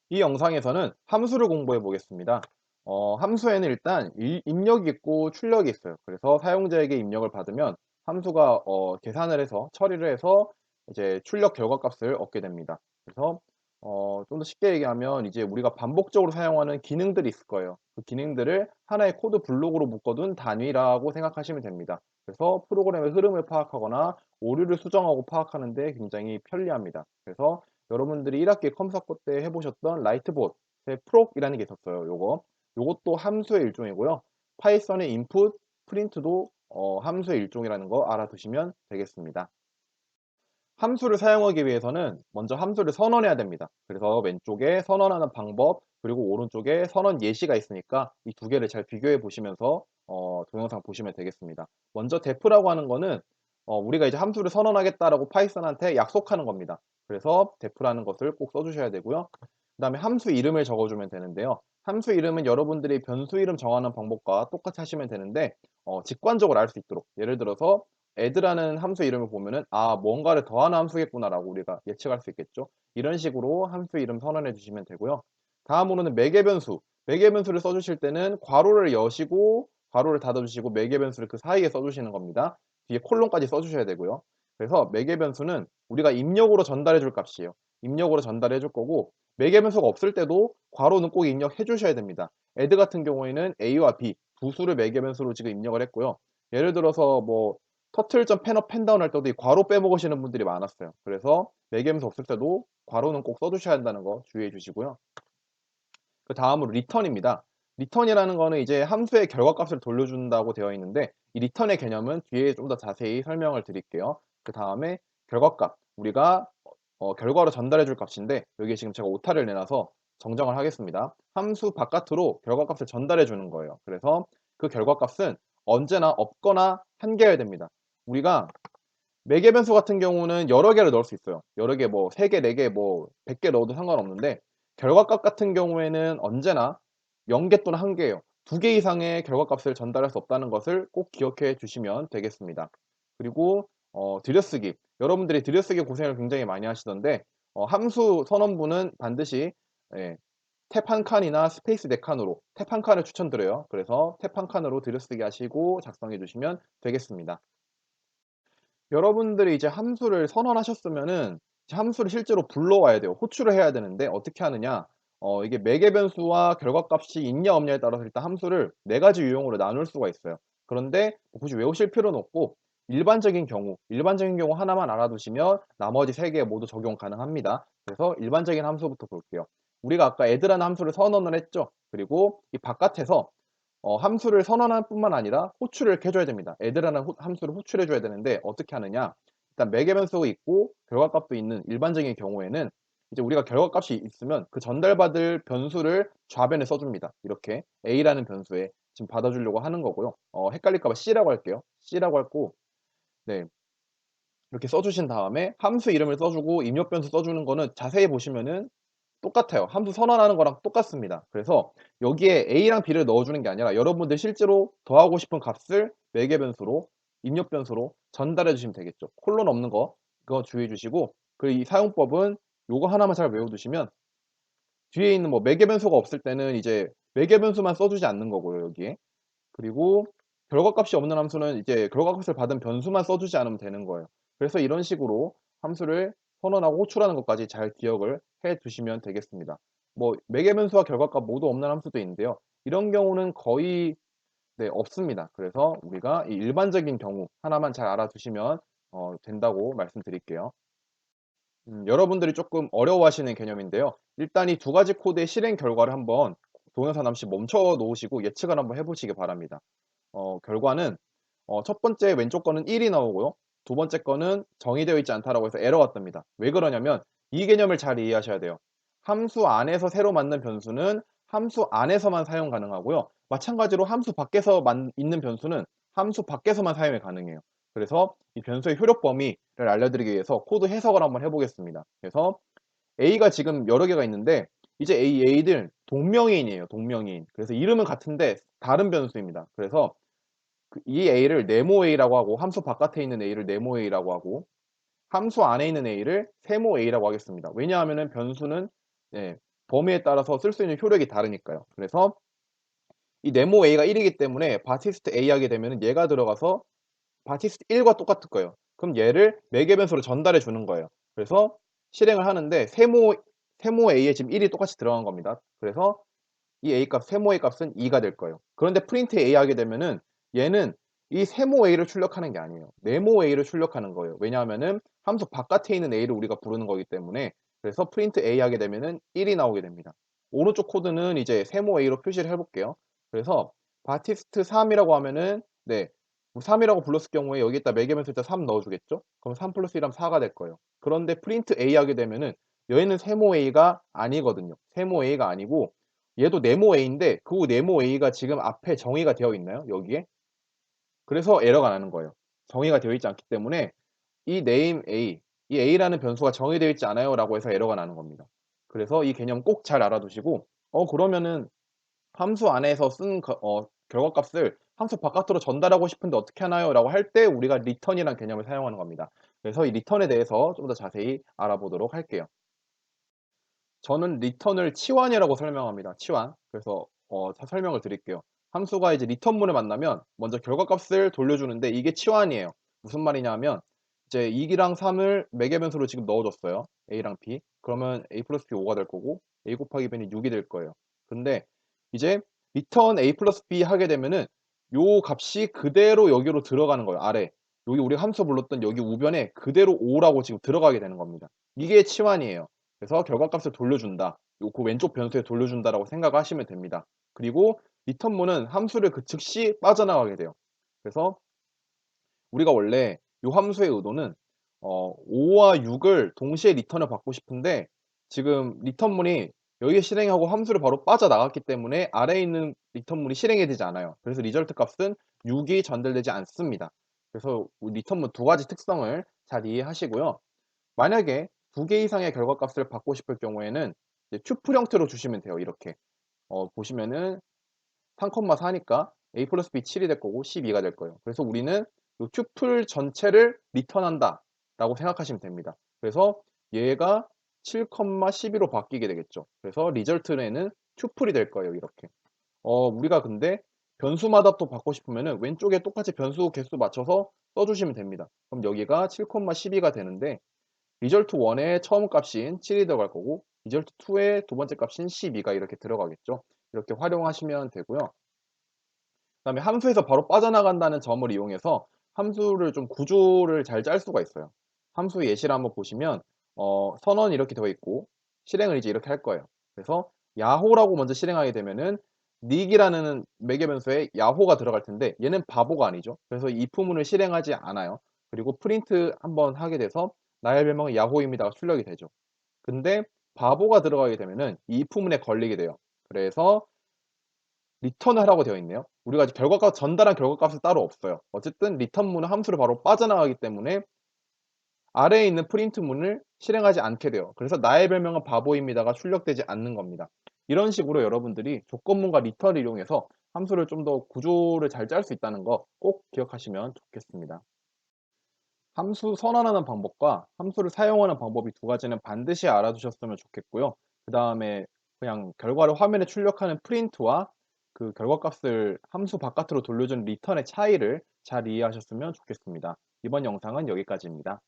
이 영상에서는 함수를 공부해 보겠습니다. 함수에는 일단 입력이 있고 출력이 있어요. 그래서 사용자에게 입력을 받으면 함수가 계산을 해서 처리를 해서 이제 출력 결과값을 얻게 됩니다. 그래서 좀 더 쉽게 얘기하면 이제 우리가 반복적으로 사용하는 기능들이 있을 거예요. 그 기능들을 하나의 코드 블록으로 묶어둔 단위라고 생각하시면 됩니다. 그래서 프로그램의 흐름을 파악하거나 오류를 수정하고 파악하는 데 굉장히 편리합니다. 그래서 여러분들이 1학기 컴사코 때 해보셨던 라이트봇의 프록이라는 게 있었어요. 요것도 함수의 일종이고요. 파이썬의 input, print도 함수의 일종이라는 거 알아두시면 되겠습니다. 함수를 사용하기 위해서는 먼저 함수를 선언해야 됩니다. 그래서 왼쪽에 선언하는 방법, 그리고 오른쪽에 선언 예시가 있으니까 이 두 개를 잘 비교해 보시면서 동영상 보시면 되겠습니다. 먼저 def라고 하는 거는 우리가 이제 함수를 선언하겠다라고 파이썬한테 약속하는 겁니다. 그래서 def라는 것을 꼭 써주셔야 되고요. 그 다음에 함수 이름을 적어주면 되는데요. 함수 이름은 여러분들이 변수 이름 정하는 방법과 똑같이 하시면 되는데 직관적으로 알 수 있도록, 예를 들어서 add라는 함수 이름을 보면은 뭔가를 더하는 함수겠구나라고 우리가 예측할 수 있겠죠. 이런 식으로 함수 이름 선언해 주시면 되고요. 다음으로는 매개 변수. 매개 변수를 써 주실 때는 괄호를 여시고 괄호를 닫아 주시고 매개 변수를 그 사이에 써 주시는 겁니다. 뒤에 콜론까지 써 주셔야 되고요. 그래서 매개 변수는 우리가 입력으로 전달해 줄 값이에요. 입력으로 전달해 줄 거고, 매개 변수가 없을 때도 괄호는 꼭 입력해 주셔야 됩니다. add 같은 경우에는 a와 b 두 수를 매개 변수로 지금 입력을 했고요. 예를 들어서 뭐 터틀.펜업 펜다운 할 때도 이 괄호 빼먹으시는 분들이 많았어요. 그래서 매개변수 없을 때도 괄호는 꼭 써주셔야 한다는 거 주의해 주시고요. 그 다음으로 return입니다. return이라는 거는 이제 함수의 결과값을 돌려준다고 되어 있는데, 이 return의 개념은 뒤에 좀 더 자세히 설명을 드릴게요. 그 다음에 결과값, 우리가 결과로 전달해 줄 값인데, 여기에 지금 제가 오타를 내놔서 정정을 하겠습니다. 함수 바깥으로 결과값을 전달해 주는 거예요. 그래서 그 결과값은 언제나 없거나 한개여야 됩니다. 우리가 매개 변수 같은 경우는 여러 개를 넣을 수 있어요. 여러 개, 뭐 3개, 4개, 뭐 100개 넣어도 상관없는데, 결과값 같은 경우에는 언제나 0개 또는 1개예요. 2개 이상의 결과값을 전달할 수 없다는 것을 꼭 기억해 주시면 되겠습니다. 그리고 들여쓰기. 여러분들이 들여쓰기 고생을 굉장히 많이 하시던데, 함수 선언부는 반드시 예, 탭 한 칸이나 스페이스 4 칸으로, 탭 한 칸을 추천드려요. 그래서 탭 한 칸으로 들여쓰기 하시고 작성해 주시면 되겠습니다. 여러분들이 이제 함수를 선언하셨으면은 이제 함수를 실제로 불러와야 돼요. 호출을 해야 되는데 어떻게 하느냐? 이게 매개 변수와 결과값이 있냐 없냐에 따라서 일단 함수를 4가지 유형으로 나눌 수가 있어요. 그런데 굳이 외우실 필요는 없고, 일반적인 경우 하나만 알아두시면 나머지 3개 모두 적용 가능합니다. 그래서 일반적인 함수부터 볼게요. 우리가 아까 add라는 함수를 선언을 했죠. 그리고 이 바깥에서 함수를 선언할 뿐만 아니라 호출을 이렇게 해 줘야 됩니다. add라는 함수를 호출해 줘야 되는데 어떻게 하느냐? 일단 매개 변수가 있고 결과값도 있는 일반적인 경우에는 이제 우리가 결과값이 있으면 그 전달받을 변수를 좌변에 써 줍니다. 이렇게 a라는 변수에 지금 받아 주려고 하는 거고요. 헷갈릴까 봐 c라고 할게요. c라고 하고, 네. 이렇게 써 주신 다음에 함수 이름을 써 주고 입력 변수 써 주는 거는 자세히 보시면은 똑같아요. 함수 선언하는 거랑 똑같습니다. 그래서 여기에 a랑 b를 넣어 주는 게 아니라 여러분들 실제로 더하고 싶은 값을 매개 변수로, 입력 변수로 전달해 주시면 되겠죠. 콜론 없는 거, 그거 주의해 주시고, 그리고 이 사용법은 요거 하나만 잘 외워 두시면, 뒤에 있는 뭐 매개 변수가 없을 때는 이제 매개 변수만 써 주지 않는 거고요, 여기에. 그리고 결과값이 없는 함수는 이제 결과값을 받은 변수만 써 주지 않으면 되는 거예요. 그래서 이런 식으로 함수를 선언하고 호출하는 것까지 잘 기억을 해 두시면 되겠습니다. 뭐 매개 변수와 결과값 모두 없는 함수도 있는데요. 이런 경우는 거의 없습니다. 그래서 우리가 이 일반적인 경우 하나만 잘 알아두시면 된다고 말씀드릴게요. 여러분들이 조금 어려워하시는 개념인데요. 일단 이 두 가지 코드의 실행 결과를 한번 동영상 잠시 멈춰 놓으시고 예측을 한번 해 보시기 바랍니다. 결과는 첫 번째 왼쪽 거는 1이 나오고요. 두 번째 거는 정의되어 있지 않다라고 해서 에러가 뜹니다. 왜 그러냐면 이 개념을 잘 이해하셔야 돼요. 함수 안에서 새로 만든 변수는 함수 안에서만 사용 가능하고요. 마찬가지로 함수 밖에서 있는 변수는 함수 밖에서만 사용이 가능해요. 그래서 이 변수의 효력 범위를 알려드리기 위해서 코드 해석을 한번 해보겠습니다. 그래서 A가 지금 여러 개가 있는데, 이제 A들 동명이인이에요. 동명이인. 그래서 이름은 같은데 다른 변수입니다. 그래서 이 A를 네모 A라고 하고, 함수 바깥에 있는 A를 네모 A라고 하고, 함수 안에 있는 A를 세모 A라고 하겠습니다. 왜냐하면은 변수는 예, 범위에 따라서 쓸 수 있는 효력이 다르니까요. 그래서 이 네모 A가 1이기 때문에 바티스트 A 하게 되면은 얘가 들어가서 바티스트 1과 똑같을 거예요. 그럼 얘를 매개 변수로 전달해 주는 거예요. 그래서 실행을 하는데 세모 A에 지금 1이 똑같이 들어간 겁니다. 그래서 이 A 값, 세모 A 값은 2가 될 거예요. 그런데 프린트 A 하게 되면은 얘는 이 세모 A를 출력하는 게 아니에요. 네모 A를 출력하는 거예요. 왜냐하면은 함수 바깥에 있는 A를 우리가 부르는 거기 때문에. 그래서 프린트 A 하게 되면은 1이 나오게 됩니다. 오른쪽 코드는 이제 세모 A로 표시를 해 볼게요. 그래서 바티스트 3이라고 하면은 네. 3이라고 불렀을 경우에 여기에다 매개변수 일단 3 넣어 주겠죠? 그럼 3 플러스 1 하면 4가 될 거예요. 그런데 프린트 A 하게 되면은 얘는 세모 A가 아니거든요. 세모 A가 아니고 얘도 네모 A인데 그 네모 A가 지금 앞에 정의가 되어 있나요? 여기에? 그래서 에러가 나는 거예요. 정의가 되어 있지 않기 때문에 이 name A, 이 A라는 변수가 정의되어 있지 않아요라고 해서 에러가 나는 겁니다. 그래서 이 개념 꼭 잘 알아두시고 그러면은 함수 안에서 쓴 결과값을 함수 바깥으로 전달하고 싶은데 어떻게 하나요?라고 할 때 우리가 return이라는 개념을 사용하는 겁니다. 그래서 이 return에 대해서 좀 더 자세히 알아보도록 할게요. 저는 return을 치환이라고 설명합니다. 치환. 그래서 설명을 드릴게요. 함수가 이제 return문을 만나면 먼저 결과값을 돌려주는데 이게 치환이에요. 무슨 말이냐면 이제 2랑 3을 매개 변수로 지금 넣어줬어요. A랑 B. 그러면 A 플러스 B 5가 될 거고 A 곱하기 B는 6이 될 거예요. 근데 이제 return A 플러스 B 하게 되면은 요 값이 그대로 여기로 들어가는 거예요. 아래. 여기 우리 함수 불렀던 여기 우변에 그대로 5라고 지금 들어가게 되는 겁니다. 이게 치환이에요. 그래서 결과값을 돌려준다. 요 그 왼쪽 변수에 돌려준다라고 생각하시면 됩니다. 그리고 return문은 함수를 그 즉시 빠져나가게 돼요. 그래서 우리가 원래 요 함수의 의도는 5와 6을 동시에 return을 받고 싶은데 지금 return문이 여기에 실행하고 함수를 바로 빠져나갔기 때문에 아래에 있는 return문이 실행이 되지 않아요. 그래서 리절트 값은 6이 전달되지 않습니다. 그래서 return문 두 가지 특성을 잘 이해하시고요. 만약에 2개 이상의 결과값을 받고 싶을 경우에는 이제 튜플 형태로 주시면 돼요. 이렇게 보시면은 3,4니까 A 플러스 B 7이 될 거고 12가 될 거예요. 그래서 우리는 이 튜플 전체를 리턴한다 라고 생각하시면 됩니다. 그래서 얘가 7,12로 바뀌게 되겠죠. 그래서 리절트에는 튜플이 될 거예요. 이렇게. 우리가 근데 변수마다 또 받고 싶으면은 왼쪽에 똑같이 변수 개수 맞춰서 써주시면 됩니다. 그럼 여기가 7,12가 되는데 리절트 1의 처음 값인 7이 들어갈 거고 리절트 2의 두 번째 값인 12가 이렇게 들어가겠죠. 이렇게 활용하시면 되고요. 그다음에 함수에서 바로 빠져나간다는 점을 이용해서 함수를 좀 구조를 잘 짤 수가 있어요. 함수 예시를 한번 보시면 선언이 이렇게 되어 있고 실행을 이제 이렇게 할 거예요. 그래서 야호라고 먼저 실행하게 되면은 닉이라는 매개 변수에 야호가 들어갈 텐데 얘는 바보가 아니죠. 그래서 if문을 실행하지 않아요. 그리고 프린트 한번 하게 돼서 나의 별명은 야호입니다가 출력이 되죠. 근데 바보가 들어가게 되면은 이 if문에 걸리게 돼요. 그래서 리턴을 하라고 되어 있네요. 우리가 결과값 전달한 결과값은 따로 없어요. 어쨌든 리턴문은 함수를 바로 빠져나가기 때문에 아래에 있는 프린트문을 실행하지 않게 돼요. 그래서 나의 별명은 바보입니다가 출력되지 않는 겁니다. 이런 식으로 여러분들이 조건문과 리턴을 이용해서 함수를 좀 더 구조를 잘 짤 수 있다는 거 꼭 기억하시면 좋겠습니다. 함수 선언하는 방법과 함수를 사용하는 방법이 두 가지는 반드시 알아두셨으면 좋겠고요. 그 다음에 그냥 결과를 화면에 출력하는 프린트와 그 결과값을 함수 바깥으로 돌려주는 리턴의 차이를 잘 이해하셨으면 좋겠습니다. 이번 영상은 여기까지입니다.